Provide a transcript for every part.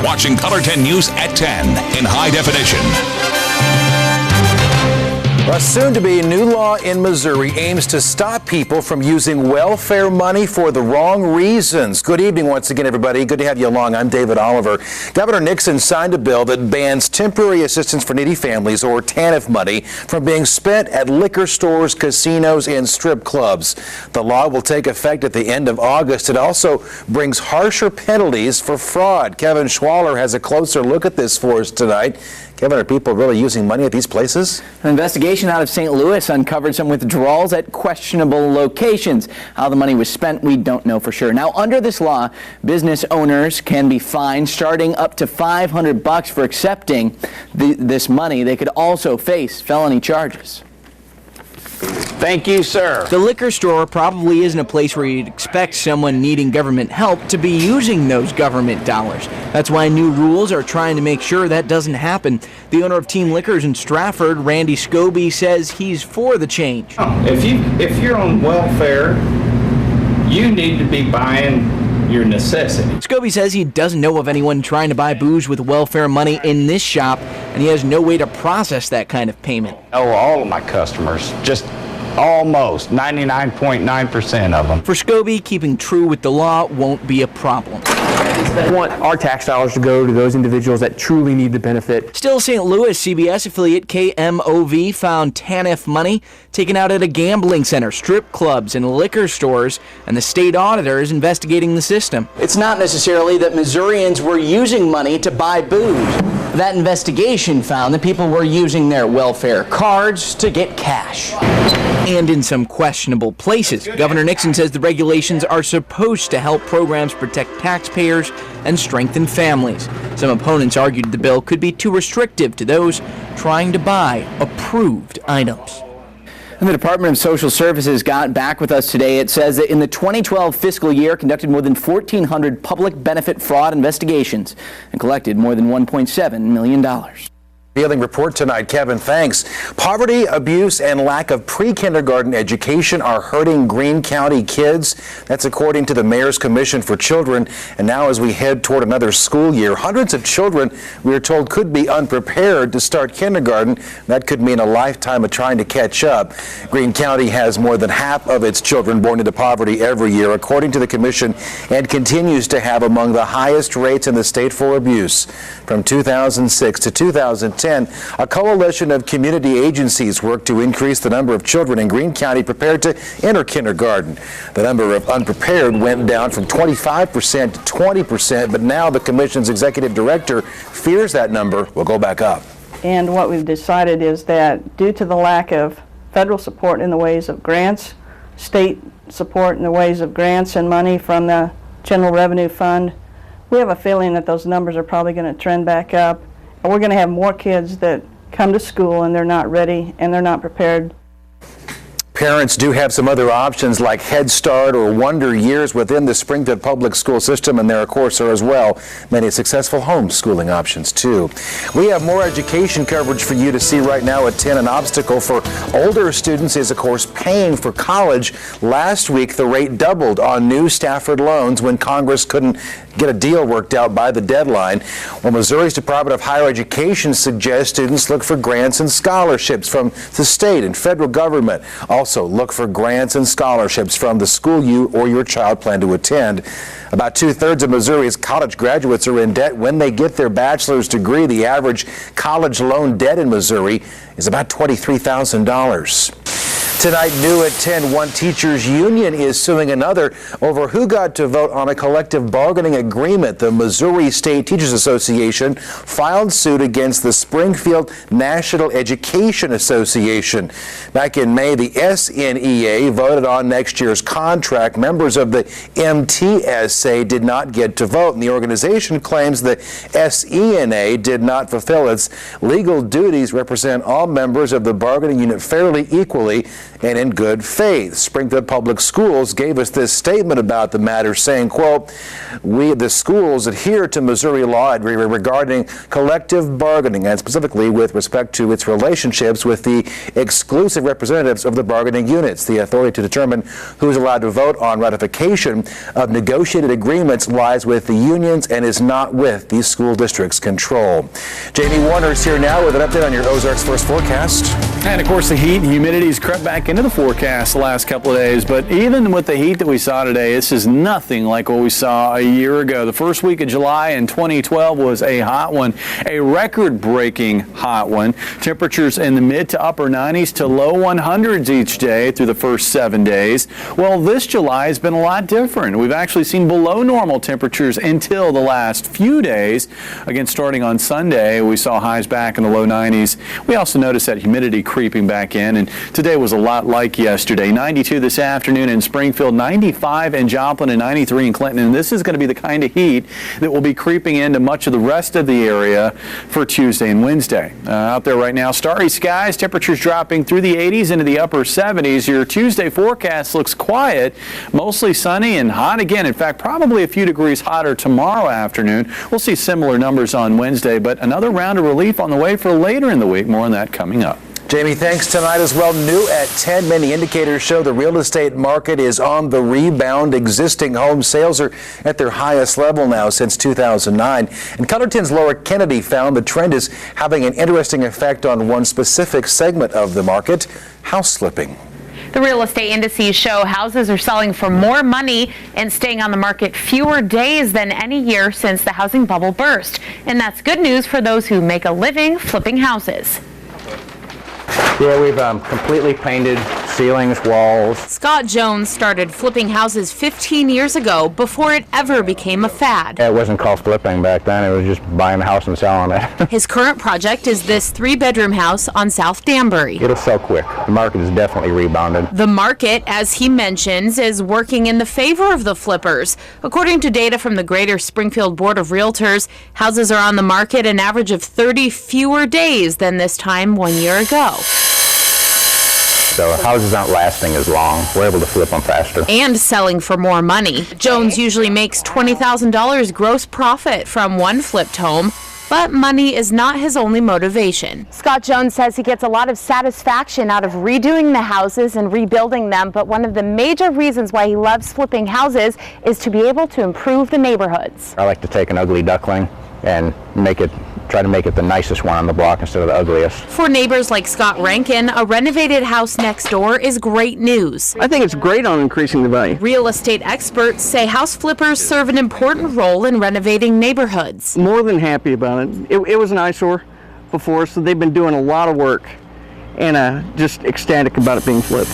watching Color 10 News at 10 in high definition. A soon-to-be new law in Missouri aims to stop people from using welfare money for the wrong reasons. Good evening once again, everybody. Good to have you along. I'm David Oliver. Governor Nixon signed a bill that bans temporary assistance for needy families, or TANF money, from being spent at liquor stores, casinos, and strip clubs. The law will take effect at the end of August. It also brings harsher penalties for fraud. Kevin Schwaller has a closer look at this for us tonight. Kevin, are people really using money at these places? An investigation out of St. Louis uncovered some withdrawals at questionable locations. How the money was spent, we don't know for sure. Now, under this law, business owners can be fined starting up to $500 for accepting this money. They could also face felony charges. Thank you, sir. The liquor store probably isn't a place where you'd expect someone needing government help to be using those government dollars. That's why new rules are trying to make sure that doesn't happen. The owner of Team Liquors in Stratford, Randy Scobie, says he's for the change. If you're on welfare, you need to be buying your necessity. Scobie says he doesn't know of anyone trying to buy booze with welfare money in this shop, and he has no way to process that kind of payment. Oh, all of my customers, just almost 99.9% of them. For Scobie, keeping true with the law won't be a problem. We want our tax dollars to go to those individuals that truly need the benefit. Still, St. Louis CBS affiliate KMOV found TANF money taken out at a gambling center, strip clubs, and liquor stores, and the state auditor is investigating the system. It's not necessarily that Missourians were using money to buy booze. That investigation found that people were using their welfare cards to get cash. And in some questionable places. Governor Nixon says the regulations are supposed to help programs protect taxpayers and strengthen families. Some opponents argued the bill could be too restrictive to those trying to buy approved items. And the Department of Social Services got back with us today. It says that in the 2012 fiscal year, conducted more than 1,400 public benefit fraud investigations and collected more than $1.7 million. Revealing report tonight. Kevin, thanks. Poverty, abuse, and lack of pre-kindergarten education are hurting Greene County kids. That's according to the Mayor's Commission for Children. And now as we head toward another school year, hundreds of children, we are told, could be unprepared to start kindergarten. That could mean a lifetime of trying to catch up. Greene County has more than half of its children born into poverty every year, according to the Commission, and continues to have among the highest rates in the state for abuse. From 2006 to 2010, a coalition of community agencies worked to increase the number of children in Greene County prepared to enter kindergarten. The number of unprepared went down from 25% to 20%, but now the Commission's executive director fears that number will go back up. And what we've decided is that due to the lack of federal support in the ways of grants, state support in the ways of grants and money from the General Revenue Fund, we have a feeling that those numbers are probably going to trend back up. And we're going to have more kids that come to school and they're not ready and they're not prepared. Parents do have some other options like Head Start or Wonder Years within the Springfield public school system, and there, of course, are as well many successful homeschooling options, too. We have more education coverage for you to see right now at 10. An obstacle for older students is, of course, paying for college. Last week, the rate doubled on new Stafford loans when Congress couldn't get a deal worked out by the deadline. Well, Missouri's Department of Higher Education suggests students look for grants and scholarships from the state and federal government. Also, look for grants and scholarships from the school you or your child plan to attend. About 2/3 of Missouri's college graduates are in debt when they get their bachelor's degree. The average college loan debt in Missouri is about $23,000. Tonight, new at 10, one teachers union is suing another over who got to vote on a collective bargaining agreement. The Missouri State Teachers Association filed suit against the Springfield National Education Association. Back in May, the SNEA voted on next year's contract. Members of the MTSA did not get to vote, and the organization claims the SENA did not fulfill its legal duties, represent all members of the bargaining unit fairly equally, and in good faith. Springfield Public Schools gave us this statement about the matter, saying, quote, "We, the schools, adhere to Missouri law regarding collective bargaining, and specifically with respect to its relationships with the exclusive representatives of the bargaining units. The authority to determine who is allowed to vote on ratification of negotiated agreements lies with the unions and is not with the school district's control." Jamie Warner is here now with an update on your Ozarks First forecast. And of course, the heat and humidity's crept back into the forecast the last couple of days. But even with the heat that we saw today, this is nothing like what we saw a year ago. The first week of July in 2012 was a hot one, a record-breaking hot one. Temperatures in the mid to upper 90s to low 100s each day through the first 7 days. Well, this July has been a lot different. We've actually seen below normal temperatures until the last few days. Again, starting on Sunday, we saw highs back in the low 90s. We also noticed that humidity creeping back in, and today was a lot like yesterday. 92 this afternoon in Springfield, 95 in Joplin, and 93 in Clinton. And this is going to be the kind of heat that will be creeping into much of the rest of the area for Tuesday and Wednesday. Out there right now, starry skies, temperatures dropping through the 80s into the upper 70s. Your Tuesday forecast looks quiet, mostly sunny and hot again. In fact, probably a few degrees hotter tomorrow afternoon. We'll see similar numbers on Wednesday, but another round of relief on the way for later in the week. More on that coming up. Jamie, thanks tonight as well. New at 10, many indicators show the real estate market is on the rebound. Existing home sales are at their highest level now since 2009. And Cullerton's Laura Kennedy found the trend is having an interesting effect on one specific segment of the market, house flipping. The real estate indices show houses are selling for more money and staying on the market fewer days than any year since the housing bubble burst. And that's good news for those who make a living flipping houses. Yeah, we've completely painted ceilings, walls. Scott Jones started flipping houses 15 years ago before it ever became a fad. It wasn't called flipping back then. It was just buying a house and selling it. His current project is this 3-bedroom house on South Danbury. It'll sell quick. The market has definitely rebounded. The market, as he mentions, is working in the favor of the flippers. According to data from the Greater Springfield Board of Realtors, houses are on the market an average of 30 fewer days than this time 1 year ago. So houses aren't lasting as long. We're able to flip them faster. And selling for more money. Jones usually makes $20,000 gross profit from one flipped home, but money is not his only motivation. Scott Jones says he gets a lot of satisfaction out of redoing the houses and rebuilding them, but one of the major reasons why he loves flipping houses is to be able to improve the neighborhoods. I like to take an ugly duckling and try to make it the nicest one on the block instead of the ugliest. For neighbors like Scott Rankin, a renovated house next door is great news. I think it's great on increasing the value. Real estate experts say house flippers serve an important role in renovating neighborhoods. More than happy about it. It was an eyesore before, so they've been doing a lot of work, and just ecstatic about it being flipped.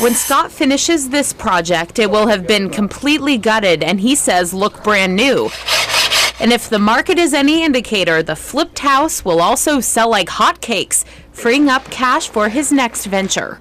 When Scott finishes this project, it will have been completely gutted and he says look brand new. And if the market is any indicator, the flipped house will also sell like hotcakes, freeing up cash for his next venture.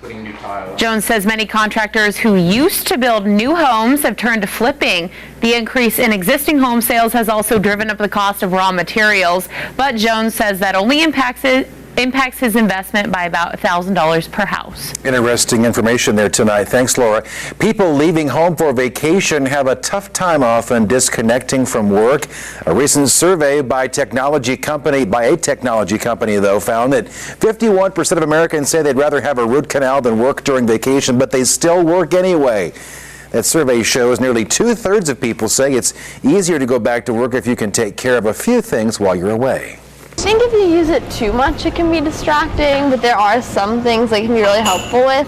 Jones says many contractors who used to build new homes have turned to flipping. The increase in existing home sales has also driven up the cost of raw materials, but Jones says that only impacts his investment by about $1,000 per house. Interesting information there tonight. Thanks, Laura. People leaving home for vacation have a tough time often disconnecting from work. A recent survey by a technology company, though, found that 51% of Americans say they'd rather have a root canal than work during vacation, but they still work anyway. That survey shows nearly 2/3 of people say it's easier to go back to work if you can take care of a few things while you're away. I think if you use it too much, it can be distracting, but there are some things that it can be really helpful with.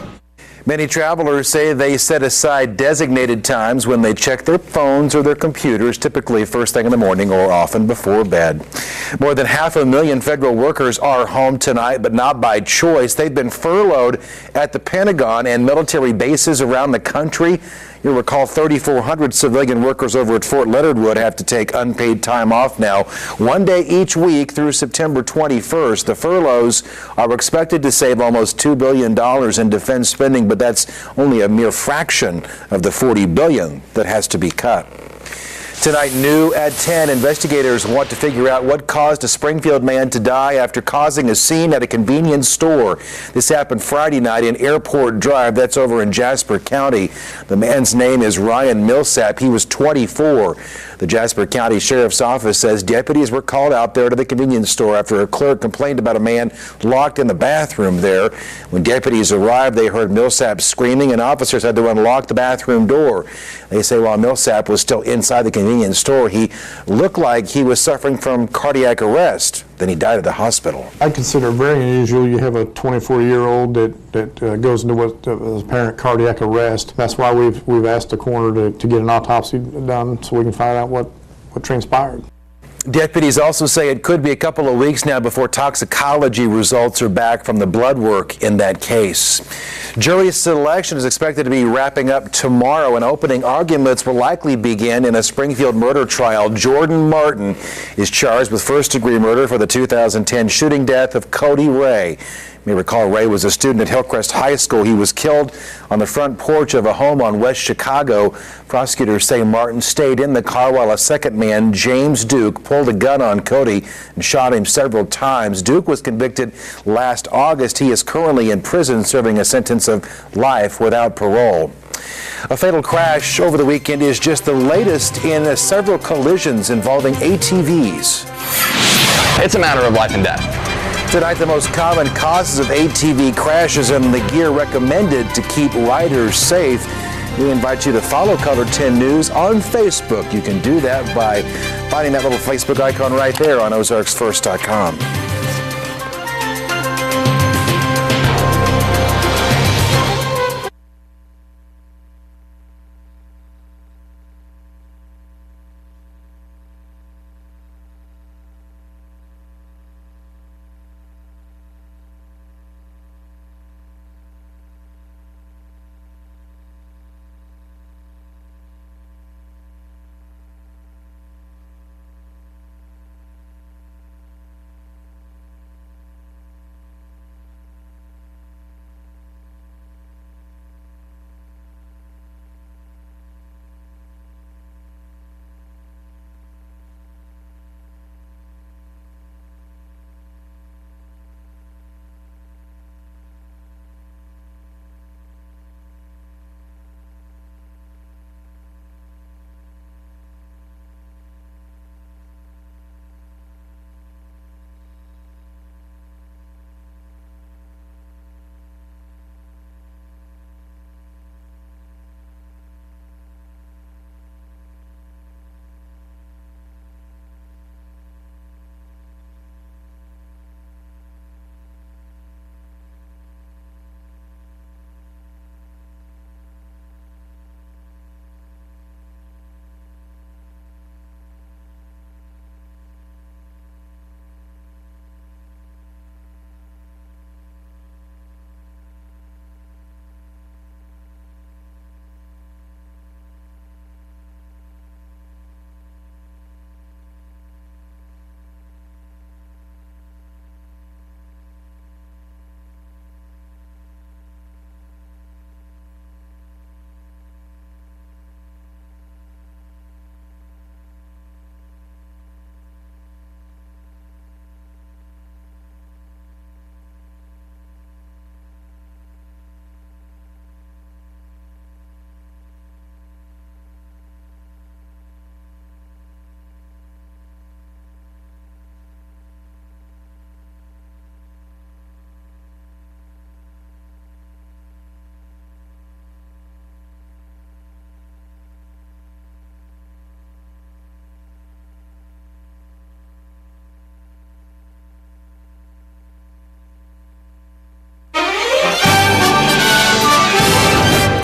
Many travelers say they set aside designated times when they check their phones or their computers, typically first thing in the morning or often before bed. More than 500,000 federal workers are home tonight, but not by choice. They've been furloughed at the Pentagon and military bases around the country. You'll recall 3,400 civilian workers over at Fort Leonard Wood have to take unpaid time off now, 1 day each week through September 21st. The furloughs are expected to save almost $2 billion in defense spending, but that's only a mere fraction of the $40 billion that has to be cut. Tonight, new at 10, investigators want to figure out what caused a Springfield man to die after causing a scene at a convenience store. This happened Friday night in Airport Drive. That's over in Jasper County. The man's name is Ryan Millsap. He was 24. The Jasper County Sheriff's Office says deputies were called out there to the convenience store after a clerk complained about a man locked in the bathroom there. When deputies arrived, they heard Millsap screaming, and officers had to unlock the bathroom door. They say while Millsap was still inside the convenience store, he looked like he was suffering from cardiac arrest. Then he died at the hospital. I consider it very unusual. You have a 24-year-old that goes into what is apparent cardiac arrest. That's why we've asked the coroner to get an autopsy done so we can find out what transpired. Deputies also say it could be a couple of weeks now before toxicology results are back from the blood work in that case. Jury selection is expected to be wrapping up tomorrow, and opening arguments will likely begin in a Springfield murder trial. Jordan Martin is charged with first-degree murder for the 2010 shooting death of Cody Ray. You may recall Ray was a student at Hillcrest High School. He was killed on the front porch of a home on West Chicago. Prosecutors say Martin stayed in the car while a second man, James Duke, pulled a gun on Cody and shot him several times. Duke was convicted last August. He is currently in prison serving a sentence of life without parole. A fatal crash over the weekend is just the latest in several collisions involving ATVs. It's a matter of life and death. Tonight, the most common causes of ATV crashes and the gear recommended to keep riders safe. We invite you to follow Color 10 News on Facebook. You can do that by finding that little Facebook icon right there on ozarksfirst.com.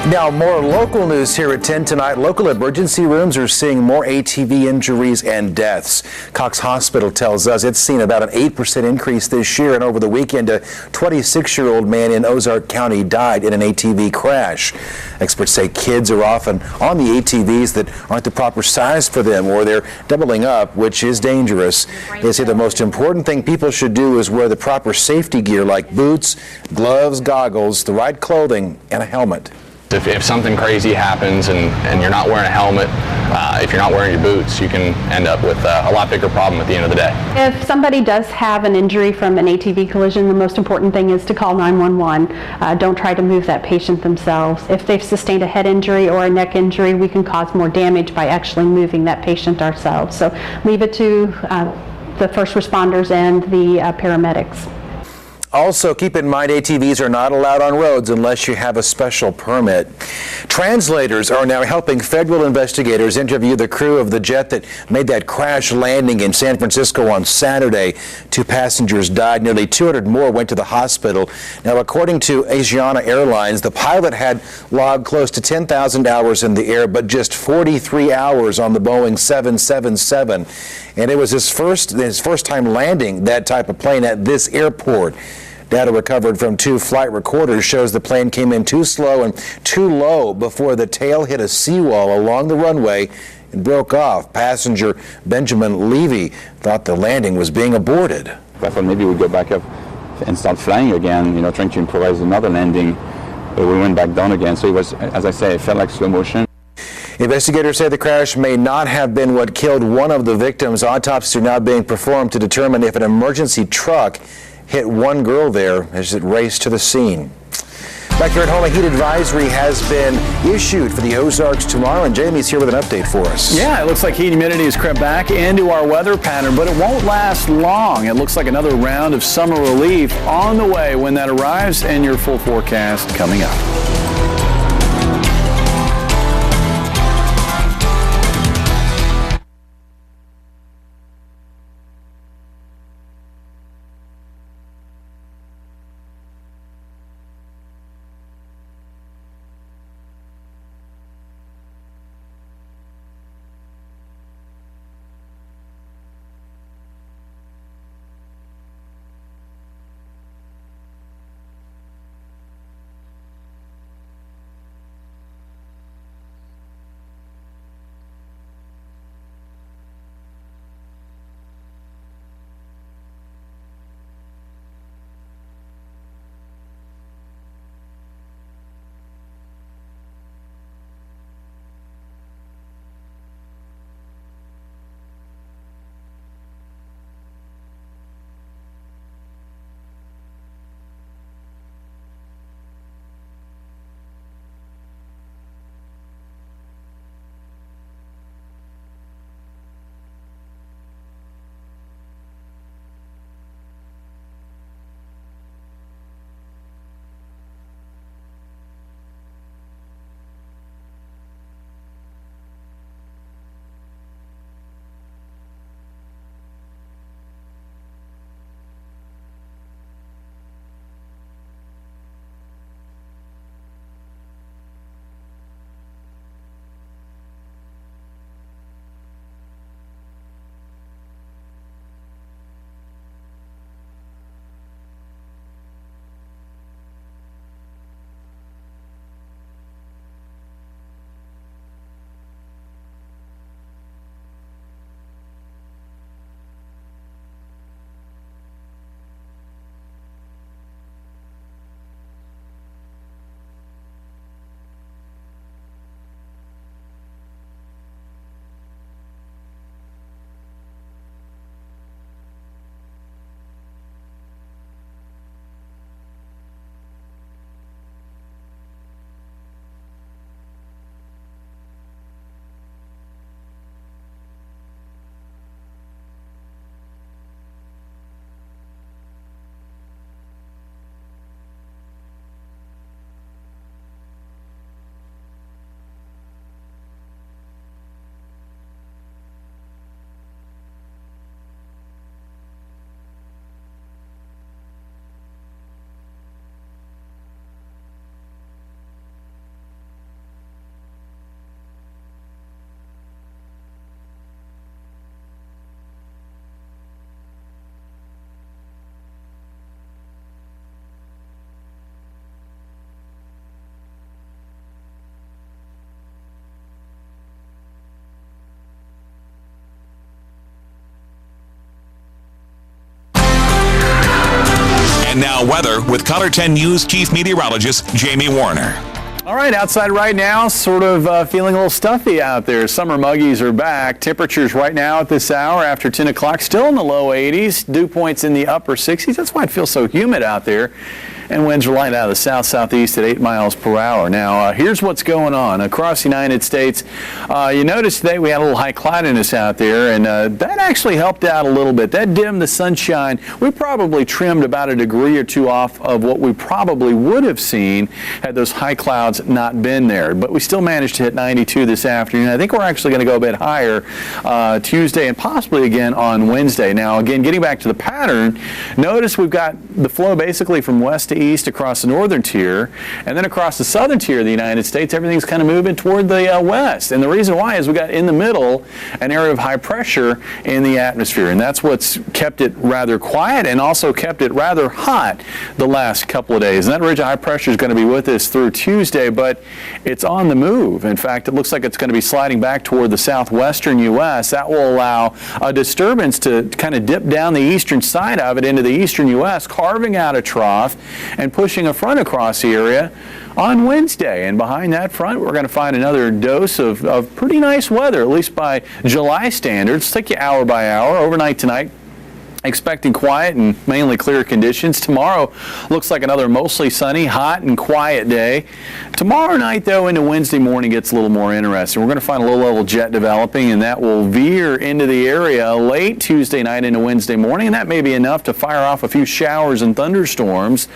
Now, more local news here at 10 tonight. Local emergency rooms are seeing more ATV injuries and deaths. Cox Hospital tells us it's seen about an 8% increase this year, and over the weekend, a 26-year-old man in Ozark County died in an ATV crash. Experts say kids are often on the ATVs that aren't the proper size for them, or they're doubling up, which is dangerous. They say the most important thing people should do is wear the proper safety gear like boots, gloves, goggles, the right clothing, and a helmet. If something crazy happens and you're not wearing a helmet, if you're not wearing your boots, you can end up with a lot bigger problem at the end of the day. If somebody does have an injury from an ATV collision, the most important thing is to call 911. Don't try to move that patient themselves. If they've sustained a head injury or a neck injury, we can cause more damage by actually moving that patient ourselves. So leave it to the first responders and the paramedics. Also, keep in mind ATVs are not allowed on roads unless you have a special permit. Translators are now helping federal investigators interview the crew of the jet that made that crash landing in San Francisco on Saturday. 2 passengers died. Nearly 200 more went to the hospital. Now, according to Asiana Airlines, the pilot had logged close to 10,000 hours in the air, but just 43 hours on the Boeing 777. And it was his first time landing that type of plane at this airport. Data recovered from 2 flight recorders shows the plane came in too slow and too low before the tail hit a seawall along the runway and broke off. Passenger Benjamin Levy thought the landing was being aborted. I thought maybe we'd go back up and start flying again, trying to improvise another landing, but we went back down again. So it was, as I say, it felt like slow motion. Investigators say the crash may not have been what killed one of the victims. Autopsies are now being performed to determine if an emergency truck hit one girl there as it raced to the scene. Back here at home, a heat advisory has been issued for the Ozarks tomorrow, and Jamie's here with an update for us. Yeah, it looks like heat and humidity has crept back into our weather pattern, but it won't last long. It looks like another round of summer relief on the way when that arrives, and your full forecast coming up. And now weather with Color 10 News Chief Meteorologist Jamie Warner. All right, outside right now, sort of feeling a little stuffy out there. Summer muggies are back. Temperatures right now at this hour after 10 o'clock still in the low 80s. Dew points in the upper 60s. That's why it feels so humid out there. And winds are light out of the south-southeast at 8 miles per hour. Now, here's what's going on across the United States. You notice today we had a little high cloudiness out there, and that actually helped out a little bit. That dimmed the sunshine. We probably trimmed about a degree or two off of what we probably would have seen had those high clouds not been there. But we still managed to hit 92 this afternoon. I think we're actually going to go a bit higher Tuesday and possibly again on Wednesday. Now, again, getting back to the pattern, notice we've got the flow basically from west to east across the northern tier, and then across the southern tier of the United States, everything's kind of moving toward the west. And the reason why is we got in the middle an area of high pressure in the atmosphere, and that's what's kept it rather quiet and also kept it rather hot the last couple of days. And that ridge of high pressure is going to be with us through Tuesday, but it's on the move. In fact, it looks like it's going to be sliding back toward the southwestern U.S. That will allow a disturbance to kind of dip down the eastern side of it into the eastern U.S., carving out a trough and pushing a front across the area on Wednesday. And behind that front, we're going to find another dose of pretty nice weather, at least by July standards. Take you hour by hour. Overnight tonight, expecting quiet and mainly clear conditions. Tomorrow looks like another mostly sunny, hot, and quiet day. Tomorrow night, though, into Wednesday morning gets a little more interesting. We're going to find a low-level jet developing, and that will veer into the area late Tuesday night into Wednesday morning, and that may be enough to fire off a few showers and thunderstorms.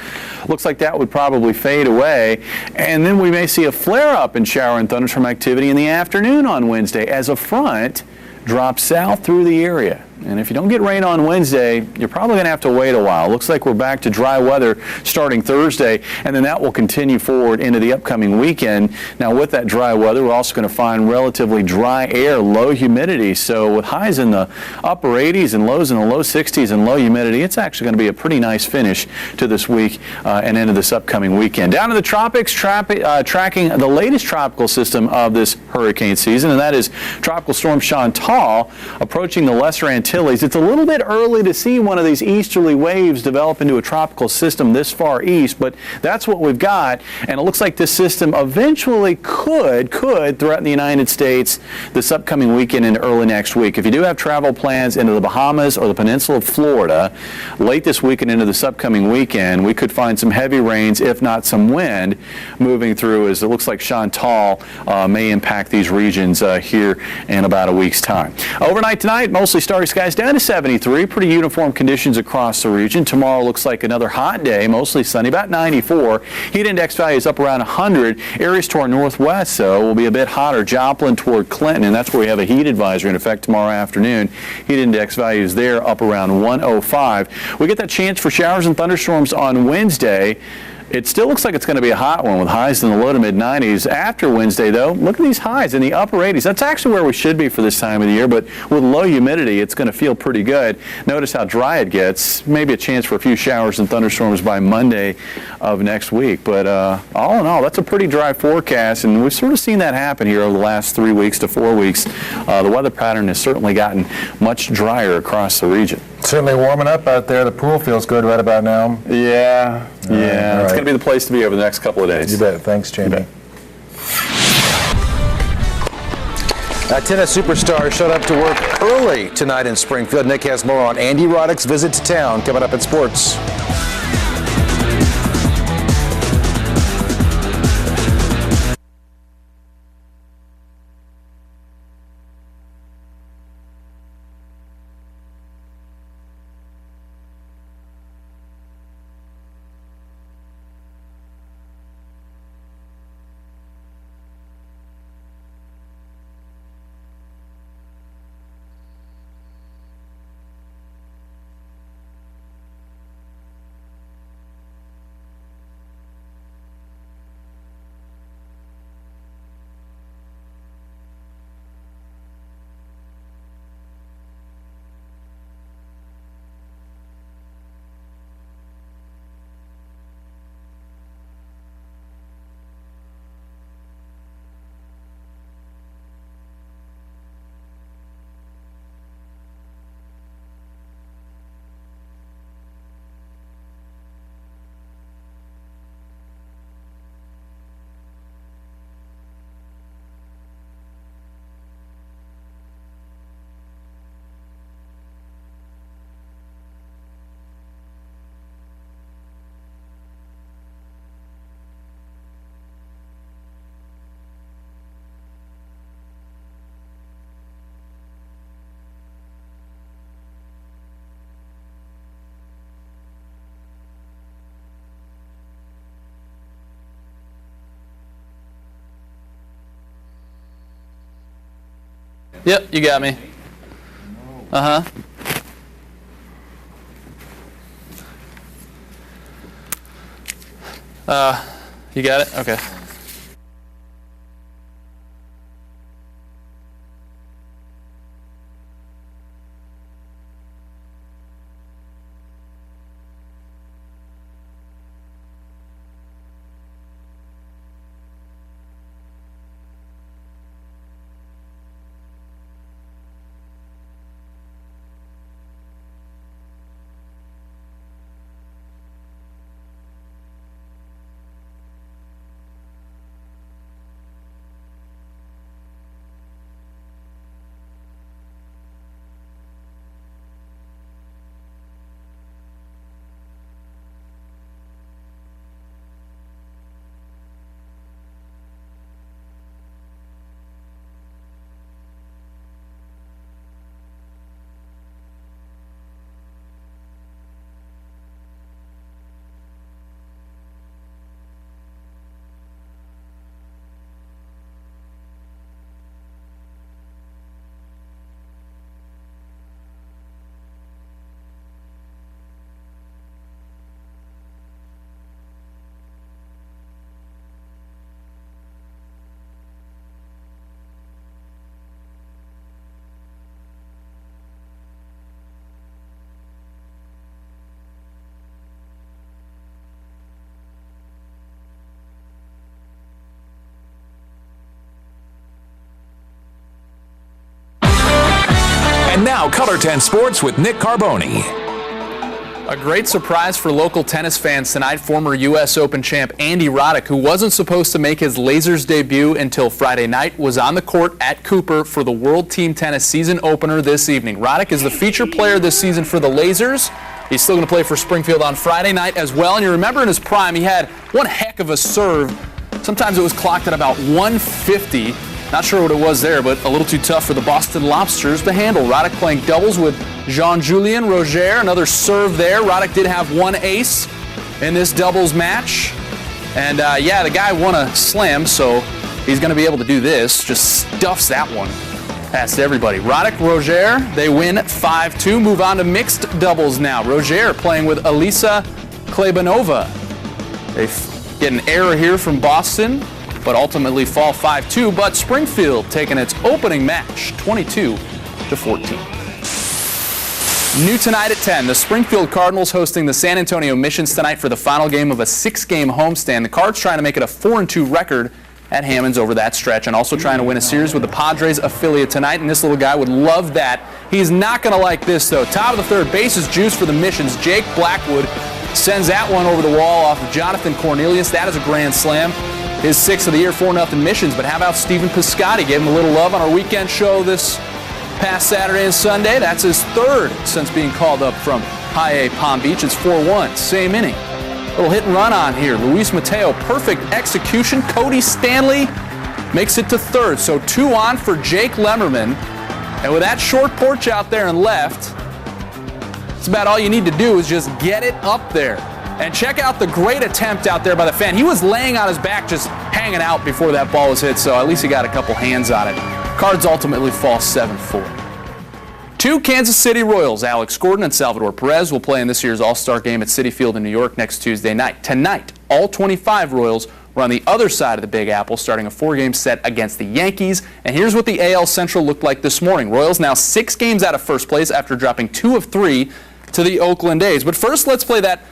Looks like that would probably fade away, and then we may see a flare-up in shower and thunderstorm activity in the afternoon on Wednesday as a front drops south through the area. And if you don't get rain on Wednesday, you're probably going to have to wait a while. Looks like we're back to dry weather starting Thursday, and then that will continue forward into the upcoming weekend. Now, with that dry weather, we're also going to find relatively dry air, low humidity. So with highs in the upper 80s and lows in the low 60s and low humidity, it's actually going to be a pretty nice finish to this week and into this upcoming weekend. Down to the tropics, tracking the latest tropical system of this hurricane season, and that is Tropical Storm Chantal approaching the Lesser Antilles. It's a little bit early to see one of these easterly waves develop into a tropical system this far east, but that's what we've got, and it looks like this system eventually could threaten the United States this upcoming weekend and early next week. If you do have travel plans into the Bahamas or the peninsula of Florida late this weekend into this upcoming weekend, we could find some heavy rains, if not some wind, moving through, as it looks like Chantal may impact these regions here in about a week's time. Overnight tonight, mostly starry skies down to 73. Pretty uniform conditions across the region. Tomorrow looks like another hot day, mostly sunny, about 94. Heat index values up around 100. Areas to our northwest, though, will be a bit hotter. Joplin toward Clinton, and that's where we have a heat advisory in effect tomorrow afternoon. Heat index values there up around 105. We get that chance for showers and thunderstorms on Wednesday. It still looks like it's going to be a hot one with highs in the low to mid 90s. After Wednesday, though, look at these highs in the upper 80s. That's actually where we should be for this time of the year, but with low humidity, it's going to feel pretty good. Notice how dry it gets. Maybe a chance for a few showers and thunderstorms by Monday of next week. But all in all, that's a pretty dry forecast, and we've sort of seen that happen here over the last 3 weeks to 4 weeks. The weather pattern has certainly gotten much drier across the region. Certainly warming up out there. The pool feels good right about now. Yeah. It's going to be the place to be over the next couple of days. You bet. Thanks, Jamie. Tennis superstar showed up to work early tonight in Springfield. Nick has more on Andy Roddick's visit to town coming up in sports. Yep, you got me. Uh-huh. You got it? Okay. And now, Color 10 Sports with Nick Carboni. A great surprise for local tennis fans tonight. Former U.S. Open champ Andy Roddick, who wasn't supposed to make his Lasers debut until Friday night, was on the court at Cooper for the World Team Tennis season opener this evening. Roddick is the feature player this season for the Lasers. He's still going to play for Springfield on Friday night as well. And you remember in his prime, he had one heck of a serve. Sometimes it was clocked at about 150. Not sure what it was there, but a little too tough for the Boston Lobsters to handle. Roddick playing doubles with Jean-Julien Roger. Another serve there. Roddick did have one ace in this doubles match. And yeah, the guy won a slam, so he's going to be able to do this. Just stuffs that one past everybody. Roddick, Roger, they win 5-2. Move on to mixed doubles now. Roger playing with Elisa Klebanova. They get an error here from Boston, but ultimately fall 5-2. But Springfield taking its opening match 22-14. New tonight at 10, the Springfield Cardinals hosting the San Antonio Missions tonight for the final game of a 6-game homestand. The Cards trying to make it a 4-2 record at Hammonds over that stretch, and also trying to win a series with the Padres affiliate tonight, and this little guy would love that. He's not going to like this, though. Top of the third, bases juice for the Missions. Jake Blackwood sends that one over the wall off of Jonathan Cornelius. That is a grand slam. His 6th of the year, 4-0 Missions. But how about Stephen Piscotty? Gave him a little love on our weekend show this past Saturday and Sunday. That's his 3rd since being called up from High A Palm Beach. It's 4-1, same inning. Little hit and run on here. Luis Mateo, perfect execution. Cody Stanley makes it to 3rd. So 2 on for Jake Lemmerman. And with that short porch out there and left, it's about all you need to do is just get it up there. And check out the great attempt out there by the fan. He was laying on his back, just hanging out before that ball was hit, so at least he got a couple hands on it. Cards ultimately fall 7-4. 2 Kansas City Royals, Alex Gordon and Salvador Perez, will play in this year's All-Star Game at Citi Field in New York next Tuesday night. Tonight, all 25 Royals were on the other side of the Big Apple, starting a 4-game set against the Yankees. And here's what the AL Central looked like this morning. Royals now 6 games out of first place after dropping 2 of 3 to the Oakland A's. But first, let's play that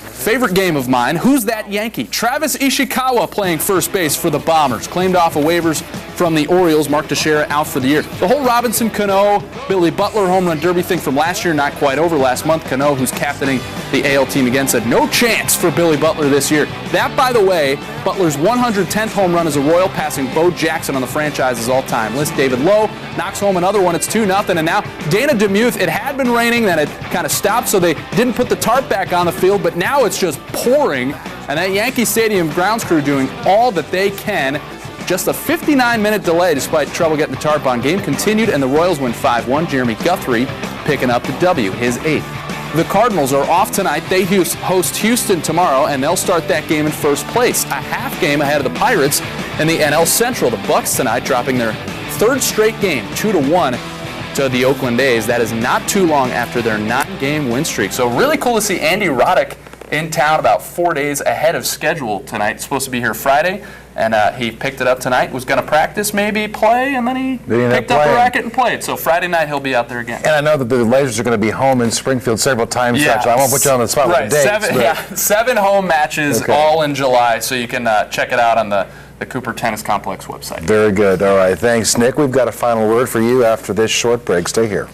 favorite game of mine. Who's that Yankee? Travis Ishikawa playing first base for the Bombers. Claimed off of waivers from the Orioles. Mark Teixeira out for the year. The whole Robinson Cano, Billy Butler home run derby thing from last year, not quite over last month. Cano, who's captaining the AL team again, said no chance for Billy Butler this year. That, by the way, Butler's 110th home run as a Royal, passing Bo Jackson on the franchise's all-time list. David Lowe knocks home another one. It's 2-0. And now Dana DeMuth, it had been raining, then it kind of stopped, so they didn't put the tarp back on the field, but now it's just pouring, and that Yankee Stadium grounds crew doing all that they can. Just a 59-minute delay despite trouble getting the tarp on. Game continued, and the Royals win 5-1. Jeremy Guthrie picking up the W, his 8th. The Cardinals are off tonight. They host Houston tomorrow, and they'll start that game in first place, a half game ahead of the Pirates in the NL Central. The Bucks tonight dropping their third straight game, 2-1 to the Oakland A's. That is not too long after their 9-game win streak. So really cool to see Andy Roddick in town about 4 days ahead of schedule tonight. Supposed to be here Friday, and he picked it up tonight. Was going to practice, maybe play, and then he picked up the racket and played. So Friday night he'll be out there again. And I know that the Lasers are going to be home in Springfield several times. Yeah. So I won't put you on the spot with the dates. 7 home matches, all in July. So you can check it out on the Cooper Tennis Complex website. Very good. All right. Thanks, Nick. We've got a final word for you after this short break. Stay here.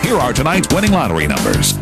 Here are tonight's winning lottery numbers.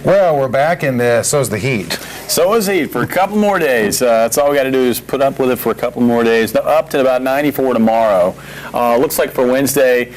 Well, we're back, and so's the heat. So is heat for a couple more days. That's all we got to do is put up with it for a couple more days. Up to about 94 tomorrow. Looks like for Wednesday,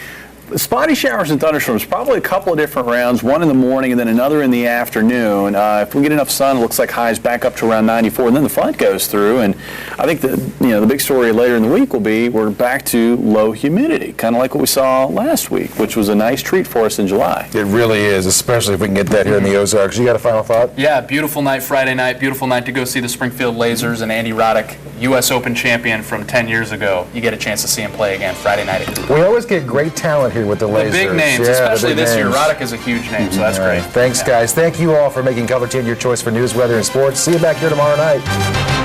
spotty showers and thunderstorms, probably a couple of different rounds, one in the morning and then another in the afternoon. If we get enough sun, it looks like highs back up to around 94, and then the front goes through. And I think the big story later in the week will be we're back to low humidity, kind of like what we saw last week, which was a nice treat for us in July. It really is, especially if we can get that here in the Ozarks. You got a final thought? Yeah, beautiful night Friday night, beautiful night to go see the Springfield Lasers and Andy Roddick, U.S. Open champion from 10 years ago. You get a chance to see him play again Friday night at Cooper. We always get great talent here with the Lasers. The big names, especially this year. Roddick is a huge name, so that's great. Thanks, guys. Thank you all for making Color 10 your choice for news, weather, and sports. See you back here tomorrow night.